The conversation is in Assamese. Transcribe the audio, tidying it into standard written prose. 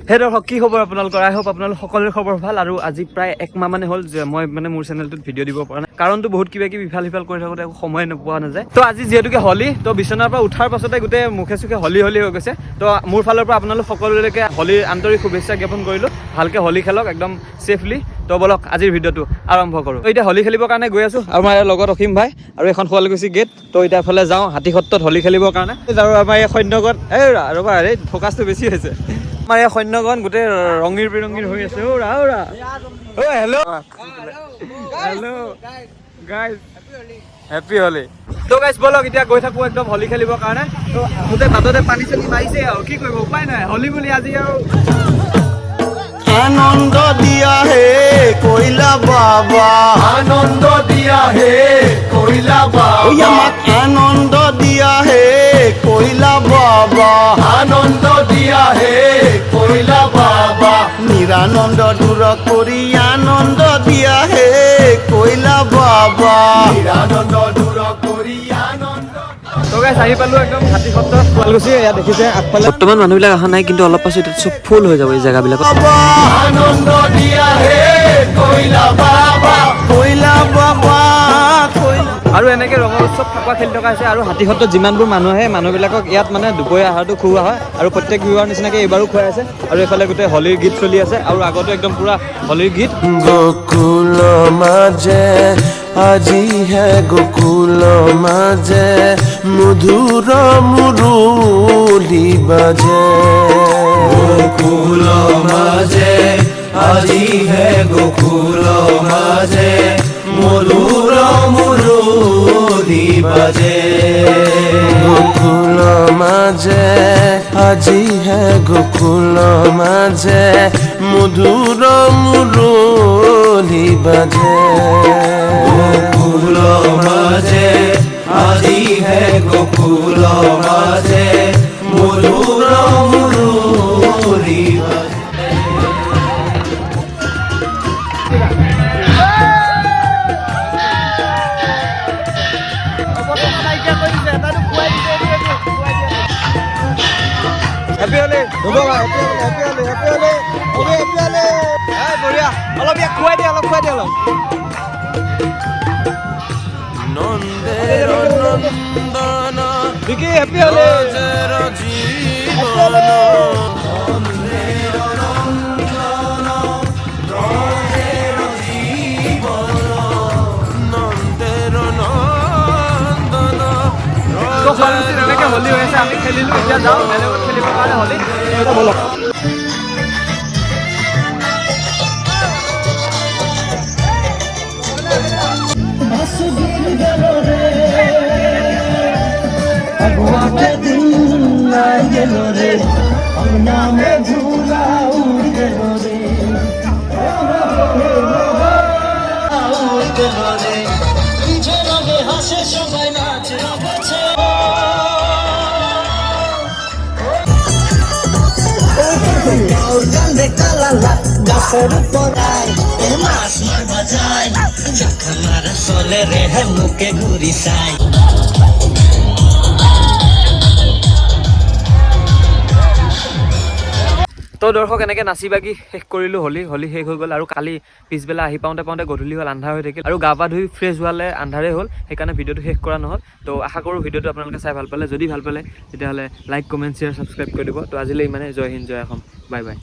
Hey, কি খবৰ আপোনালোকৰ? I hope আপোনালোক সকলোৰে খবৰ ভাল আৰু আজি প্ৰায় 1 মাহ মানে হ'ল যে মই মানে মোৰ চেনেলটোত ভিডিঅ' দিব পৰা নাই কাৰণটো বহুত কিবা কিবি ইফাল কৰি থাকোঁতে সময় নোপোৱা নাযায় তো আজি যেহেতুকে হলি তো বিছনাৰ পৰা উঠাৰ পাছতে গোটেই মুখে চুখে হলি হৈ গৈছে তো মোৰ ফালৰ পৰা আপোনালোক সকলোলৈকে হলিৰ আন্তৰিক শুভেচ্ছা জ্ঞাপন কৰিলোঁ ভালকৈ হলি খেলক একদম ছেফলি তো বলক আজিৰ ভিডিঅ'টো আৰম্ভ কৰোঁ এতিয়া হলি খেলিবৰ কাৰণে গৈ আছোঁ আৰু আমাৰ লগত অসীম ভাই আৰু এখন শুৱালকুছি গেট তো এতিয়া এফালে যাওঁ হাতী সত্ৰত হলি খেলিবৰ কাৰণে আৰু আমাৰ এই সৈন্যগণ ৰ'বা এই ফ'কাছটো বেছি হৈছে আমাৰ এই সৈন্যগণ গোটেই ৰঙীৰ বিৰঙীৰ হৈ আছে হেল্ল' গাইজ হেপী হলি তো গাইজ বলক এতিয়া গৈ থাকোঁ একদম হলি খেলিবৰ কাৰণে তো গোটেই বাটতে পানী চানী মাৰিছে আৰু কি কৰিব উপায় নাই হলি বুলি আজি আৰু আনন্দ দিয়া হে কইলা বাবা আনন্দ দিয়া হে কইলা ওই বাবা আমাক আনন্দ দিয়া হে কইলা বাবা আনন্দ দিয়া হে কইলা বাবা নিরানন্দ দূর করি আনন্দ দিয়া হে কইলা বাবা নিরানন্দ দূৰ কৰি আনন্দ তো গাইজ আহি পালোঁ একদম হাতী সত্ৰ শুৱালকুছি ইয়াত দেখিছে আগফালে বৰ্তমান মানুহবিলাক অহা নাই কিন্তু অলপ পাছত চব ফুল হৈ যাব এই জেগাবিলাক বাবা আনন্দ দিয়া হে কইলা বাবা কইলা বাবা কইলা আৰু এনেকৈ ৰঙৰ উৎসৱ ফাকুৱা খেলি থকা হৈছে আৰু হাতী সত্ৰত যিমানবোৰ মানুহ আহে মানুহবিলাকক ইয়াত মানে দুপৰীয়া আহাৰটো খুওৱা হয় আৰু প্ৰত্যেক বিহুৰ নিচিনাকৈ এইবাৰো খুৱাই আছে আৰু এইফালে গোটেই হলীৰ গীত চলি আছে আৰু আগতো একদম পুৰা হলীৰ গীত গোকুল মাঝে আজি হে গোকুল মাঝে মধুৰ মুৰুলি বাজে গোকুল মাঝে আজি হে গোকুল মাঝে মধুৰ মুৰুলি বাজে গোকুল মাঝে আজি হে গোকুল মাঝে মধুৰ মুৰুলি বাজে গোকুল মাঝে আজি হে গোকুল মাঝে মধুৰ মুৰুলি বাজে হেপী হলি বঢ়িয়া অলপ ইয়াক খুৱাই দিয়ে অলপ নন্দেৰ নন্দন বিকি হেপী হলি ৰাজেৰ জীবন নন্দেৰ নন্দন তো শুৱালকুছিত এনেকৈ হলি হৈ আছে আমি খেলিলোঁ এতিয়া যাওঁ বেলেগত খেলিবৰ কাৰণে হলি এতিয়া বলক গাছেৰ পৰাই মাছ মাৰবা যায় যখন মাৰা চলে ৰে মুখে ঘুৰি চাই তো দৰ্শক এনেকৈ নাচি বাগি শেষ কৰিলোঁ হলি শেষ হৈ গ'ল আৰু কালি পিছবেলা আহি পাওঁতে গধূলি হ'ল আন্ধাৰ হৈ থাকিল আৰু গা পা ধুই ফ্ৰেছ হোৱালে আন্ধাৰে হ'ল সেইকাৰণে ভিডিঅ'টো শেষ কৰা নহ'ল তো আশা কৰোঁ ভিডিঅ'টো আপোনালোকে চাই ভাল পালে যদি ভাল পালে তেতিয়াহ'লে লাইক কমেণ্ট শ্বেয়াৰ ছাবস্ক্ৰাইব কৰি দিব তো আজিলৈ ইমানে জয় হিন্দ জয় অসম বাই বাই